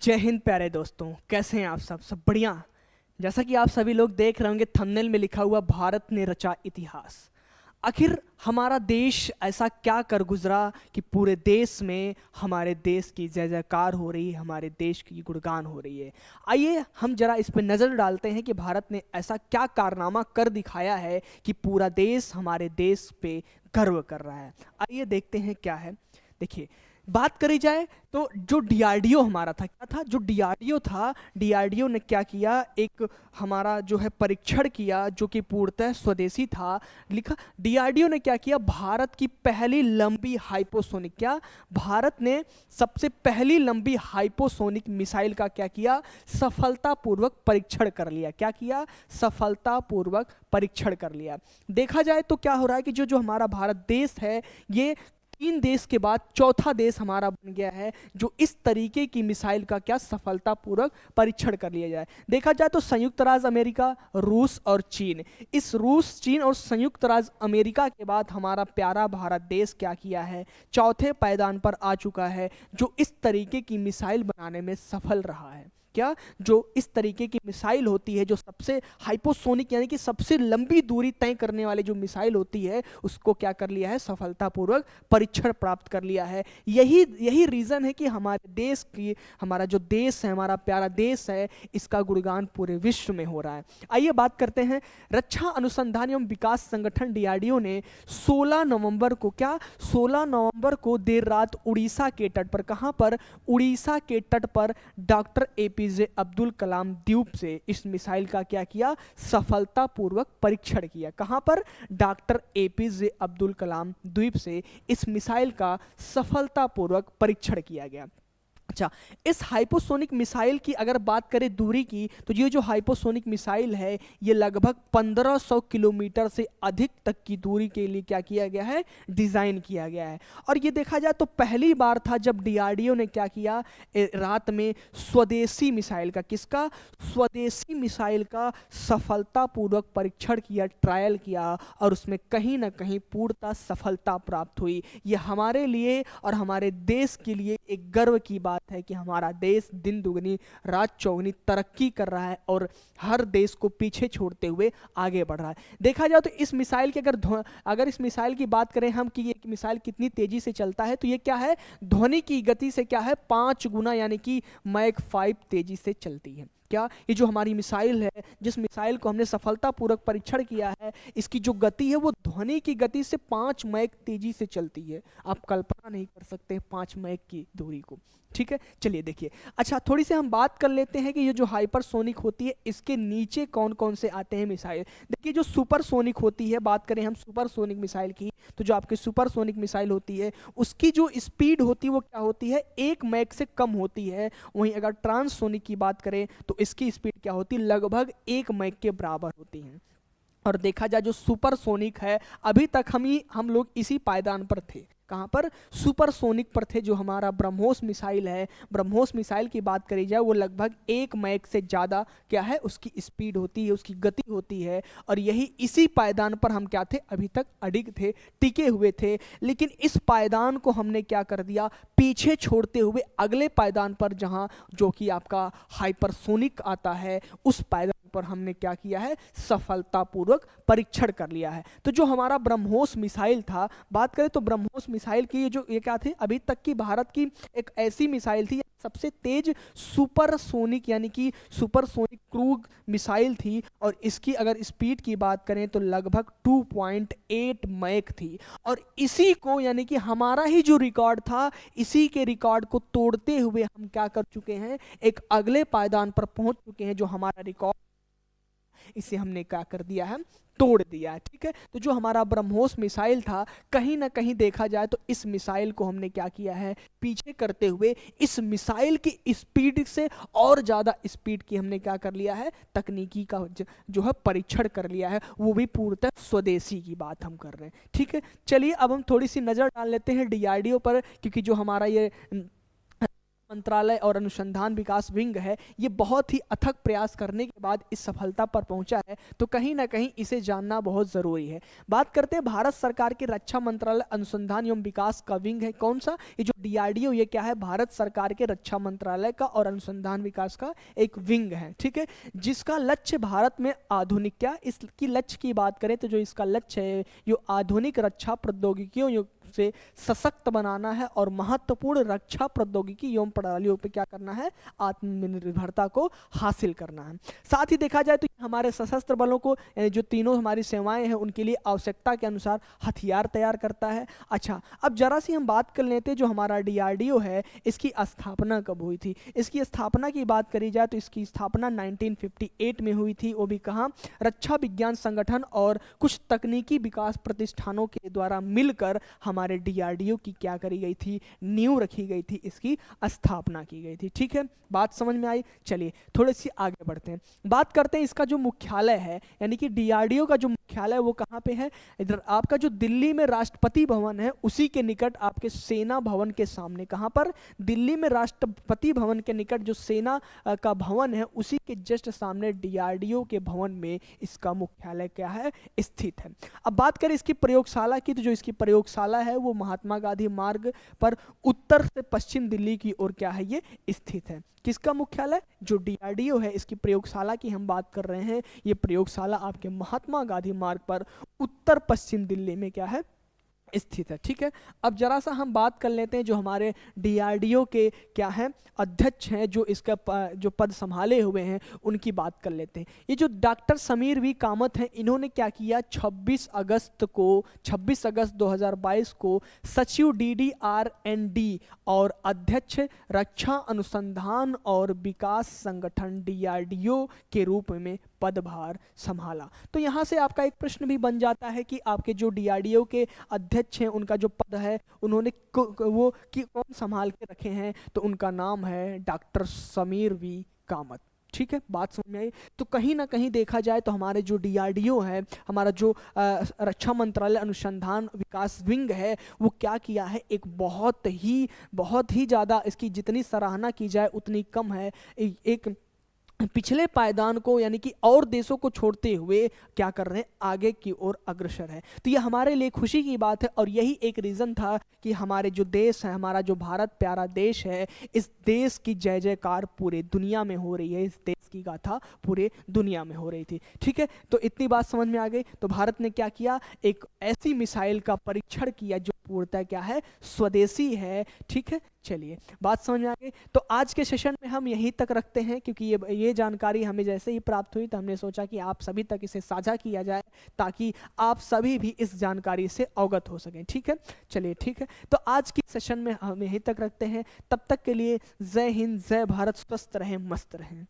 जय हिंद प्यारे दोस्तों, कैसे हैं आप सब बढ़िया। जैसा कि आप सभी लोग देख रहे होंगे थंबनेल में लिखा हुआ भारत ने रचा इतिहास। आखिर हमारा देश ऐसा क्या कर गुजरा कि पूरे देश में हमारे देश की जय जयकार हो रही है, हमारे देश की गुणगान हो रही है। आइए हम जरा इस पर नज़र डालते हैं कि भारत ने ऐसा क्या कारनामा कर दिखाया है कि पूरा देश हमारे देश पे गर्व कर रहा है। आइए देखते हैं क्या है। देखिए, बात करी जाए तो जो डीआरडीओ हमारा था, क्या था जो डीआरडीओ था, डीआरडीओ ने क्या किया, एक हमारा जो है परीक्षण किया जो कि पूर्णतः स्वदेशी था। लिखा डीआरडीओ ने क्या किया, भारत की पहली लंबी हाइपोसोनिक, क्या भारत ने सबसे पहली लंबी हाइपोसोनिक मिसाइल का क्या किया, सफलतापूर्वक परीक्षण कर लिया। क्या किया, सफलतापूर्वक परीक्षण कर लिया। देखा जाए तो क्या हो रहा है कि जो जो हमारा भारत देश है, ये 3 देश के बाद चौथा देश हमारा बन गया है जो इस तरीके की मिसाइल का क्या सफलतापूर्वक परीक्षण कर लिया जाए। देखा जाए तो संयुक्त राज्य अमेरिका, रूस और चीन, इस रूस, चीन और संयुक्त राज्य अमेरिका के बाद हमारा प्यारा भारत देश क्या किया है, चौथे पायदान पर आ चुका है जो इस तरीके की मिसाइल बनाने में सफल रहा है। क्या, जो इस तरीके की मिसाइल होती है, जो सबसे हाइपोसोनिक यानी कि सबसे लंबी दूरी तय करने वाली जो मिसाइल होती है, उसको क्या कर लिया है, सफलतापूर्वक परीक्षण प्राप्त कर लिया है। यही यही रीज़न है कि हमारे देश की, हमारा जो देश है, हमारा प्यारा देश है, इसका गुणगान पूरे विश्व में हो रहा है। आइए बात करते हैं। रक्षा अनुसंधान एवं विकास संगठन डीआरडीओ ने 16 नवंबर को, क्या 16 नवंबर को देर रात उड़ीसा के तट पर, कहां पर, उड़ीसा के तट पर डॉक्टर एपीजे अब्दुल कलाम द्वीप से इस मिसाइल का क्या किया, सफलतापूर्वक परीक्षण किया। कहां पर, डॉक्टर एपीजे अब्दुल कलाम द्वीप से इस मिसाइल का सफलतापूर्वक परीक्षण किया गया। अच्छा, इस हाइपोसोनिक मिसाइल की अगर बात करें दूरी की, तो ये जो हाइपोसोनिक मिसाइल है, ये लगभग 1500 किलोमीटर से अधिक तक की दूरी के लिए क्या किया गया है, डिज़ाइन किया गया है। और ये देखा जाए तो पहली बार था जब डीआरडीओ ने क्या किया, रात में स्वदेशी मिसाइल का, किसका, स्वदेशी मिसाइल का सफलतापूर्वक परीक्षण किया, ट्रायल किया, और उसमें कहीं ना कहीं पूर्णतः सफलता प्राप्त हुई। ये हमारे लिए और हमारे देश के लिए एक गर्व की बात है कि हमारा देश दिन दुगनी रात चौगनी तरक्की कर रहा है और हर देश को पीछे छोड़ते हुए आगे बढ़ रहा है। देखा जाए तो इस मिसाइल की अगर इस मिसाइल की बात करें हम कि ये मिसाइल कितनी तेजी से चलता है, तो ये क्या है, ध्वनि की गति से क्या है, 5 गुना यानी कि मैक 5 तेजी से चलती है। क्या, ये जो हमारी मिसाइल है, जिस मिसाइल को हमने सफलतापूर्वक परीक्षण किया है, इसकी जो गति है वो ध्वनि की गति से 5 मैक तेजी से चलती है। आप कल्पना नहीं कर सकते 5 मैक की दूरी को। ठीक है, चलिए देखिए। अच्छा, थोड़ी सी हम बात कर लेते हैं कि ये जो हाइपरसोनिक होती है, इसके नीचे कौन कौन से आते हैं मिसाइल। देखिए, जो सुपरसोनिक होती है, बात करें हम सुपरसोनिक मिसाइल की, तो जो आपकी सुपरसोनिक मिसाइल होती है, उसकी जो स्पीड होती है वो क्या होती है, 1 मैक से कम होती है। वहीं अगर ट्रांससोनिक की बात करें तो इसकी स्पीड क्या होती है, लगभग 1 मैक के बराबर होती है। और देखा जाए जो सुपरसोनिक है, अभी तक हम लोग इसी पायदान पर थे। कहाँ पर, सुपरसोनिक पर थे। जो हमारा ब्रह्मोस मिसाइल है, ब्रह्मोस मिसाइल की बात करी जाए, वो लगभग 1 मैक से ज़्यादा क्या है, उसकी स्पीड होती है, उसकी गति होती है। और यही इसी पायदान पर हम क्या थे, अभी तक अडिग थे, टिके हुए थे। लेकिन इस पायदान को हमने क्या कर दिया, पीछे छोड़ते हुए अगले पायदान पर, जहाँ जो कि आपका हाइपरसोनिक आता है, उस पायदान पर हमने क्या किया है, सफलतापूर्वक परीक्षण कर लिया है। तो जो हमारा ब्रह्मोस मिसाइल था, बात करें तो ब्रह्मोस मिसाइल की ये क्या थी, अभी तक की भारत की एक ऐसी मिसाइल थी, सबसे तेज सुपरसोनिक यानी कि सुपरसोनिक क्रूज मिसाइल थी। और इसकी अगर स्पीड की बात करें तो लगभग 2.8 मैक थी। और इसी को, यानी कि हमारा ही जो रिकॉर्ड था, इसी के रिकॉर्ड को तोड़ते हुए हम क्या कर चुके हैं, एक अगले पायदान पर पहुंच चुके हैं। जो हमारा रिकॉर्ड, इसे हमने क्या कर दिया है, तोड़ दिया है। ठीक है, तो जो हमारा ब्रह्मोस मिसाइल था, कहीं ना कहीं देखा जाए तो इस मिसाइल को हमने क्या किया है, पीछे करते हुए इस मिसाइल की स्पीड से और ज़्यादा स्पीड की हमने क्या कर लिया है, तकनीकी का जो है परीक्षण कर लिया है, वो भी पूर्णतः स्वदेशी की बात हम कर रहे हैं। ठीक है, चलिए अब हम थोड़ी सी नज़र डाल लेते हैं डीआरडीओ पर, क्योंकि जो हमारा ये मंत्रालय और अनुसंधान विकास विंग है, ये बहुत ही अथक प्रयास करने के बाद इस सफलता पर पहुंचा है, तो कहीं ना कहीं इसे जानना बहुत ज़रूरी है। बात करते हैं भारत सरकार के रक्षा मंत्रालय अनुसंधान एवं विकास का विंग है, कौन सा, ये जो डीआरडीओ, ये क्या है, भारत सरकार के रक्षा मंत्रालय का और अनुसंधान विकास का एक विंग है, ठीक है, जिसका लक्ष्य भारत में आधुनिक, क्या इसकी लक्ष्य की बात करें तो जो इसका लक्ष्य है जो आधुनिक रक्षा प्रौद्योगिकियों से सशक्त बनाना है और महत्वपूर्ण रक्षा प्रौद्योगिकी एवं प्रणालियों पे क्या करना है, आत्मनिर्भरता को हासिल करना है। साथ ही देखा जाए तो हमारे सशस्त्र बलों को, यानी जो तीनों हमारी सेवाएं हैं, उनके लिए आवश्यकता के अनुसार हथियार तैयार करता है। अच्छा, अब जरा सी हम बात कर लेते हैं जो हमारा डीआरडीओ है, इसकी स्थापना कब हुई थी। इसकी स्थापना की बात करी जाए तो इसकी स्थापना 1958 में हुई थी, वो भी कहाँ, रक्षा विज्ञान संगठन और कुछ तकनीकी विकास प्रतिष्ठानों के द्वारा मिलकर हमारे डीआरडीओ की क्या करी गई थी, नींव रखी गई थी, इसकी स्थापना की गई थी। ठीक है, बात समझ में आई। चलिए थोड़ी सी आगे बढ़ते हैं, बात करते हैं इसका जो मुख्यालय है, यानी कि डीआरडीओ का जो मुख्यालय वो कहाँ पे है, इधर आपका जो दिल्ली में राष्ट्रपति भवन है उसी के निकट आपके सेना भवन के सामने, कहाँ पर, दिल्ली में राष्ट्रपति भवन के निकट जो सेना का भवन है उसी के जस्ट सामने डीआरडीओ के भवन में इसका मुख्यालय क्या है, स्थित है। अब बात करें इसकी प्रयोगशाला की, तो जो इसकी प्रयोगशाला है वो महात्मा गांधी मार्ग पर उत्तर से पश्चिम दिल्ली की ओर क्या है, ये स्थित है। किसका मुख्यालय, जो डीआरडीओ है, इसकी प्रयोगशाला की हम बात कर रहे हैं, ये प्रयोगशाला आपके महात्मा गांधी मार्ग पर उत्तर पश्चिम दिल्ली में क्या है, स्थित है। ठीक है, अब जरा सा हम बात कर लेते हैं जो हमारे डीआरडीओ के क्या है, अध्यक्ष हैं, जो इसका जो पद संभाले हुए हैं उनकी बात कर लेते हैं। ये जो डॉक्टर समीर वी कामत हैं, इन्होंने क्या किया, 26 अगस्त 2022 को सचिव डीडीआरएनडी और अध्यक्ष रक्षा अनुसंधान और विकास संगठन डीआरडीओ के रूप में पदभार संभाला। तो यहाँ से आपका एक प्रश्न भी बन जाता है कि आपके जो डीआरडीओ के अध्यक्ष हैं उनका जो पद है उन्होंने वो कि कौन संभाल के रखे हैं, तो उनका नाम है डॉक्टर समीर वी कामत। ठीक है, बात समझ में आई। तो कहीं ना कहीं देखा जाए तो हमारे जो डीआरडीओ है, हमारा जो रक्षा मंत्रालय अनुसंधान विकास विंग है, वो क्या किया है, एक बहुत ही ज़्यादा, इसकी जितनी सराहना की जाए उतनी कम है, एक पिछले पायदान को यानी कि और देशों को छोड़ते हुए क्या कर रहे हैं, आगे की ओर अग्रसर है। तो ये हमारे लिए खुशी की बात है और यही एक रीज़न था कि हमारे जो देश है, हमारा जो भारत प्यारा देश है, इस देश की जय जयकार पूरे दुनिया में हो रही है, इस देश की गाथा पूरे दुनिया में हो रही थी। ठीक है, तो इतनी बात समझ में आ गई। तो भारत ने क्या किया, एक ऐसी मिसाइल का परीक्षण किया जो पूर्णतः क्या है, स्वदेशी है। ठीक है, चलिए बात समझ में आ गई। तो आज के सेशन में हम यहीं तक रखते हैं, क्योंकि ये जानकारी हमें जैसे ही प्राप्त हुई तो हमने सोचा कि आप सभी तक इसे साझा किया जाए ताकि आप सभी भी इस जानकारी से अवगत हो सकें। ठीक है, चलिए ठीक है, तो आज की सेशन में हम यहीं तक रखते हैं। तब तक के लिए जय हिंद, जय भारत, स्वस्थ रहें, मस्त रहें।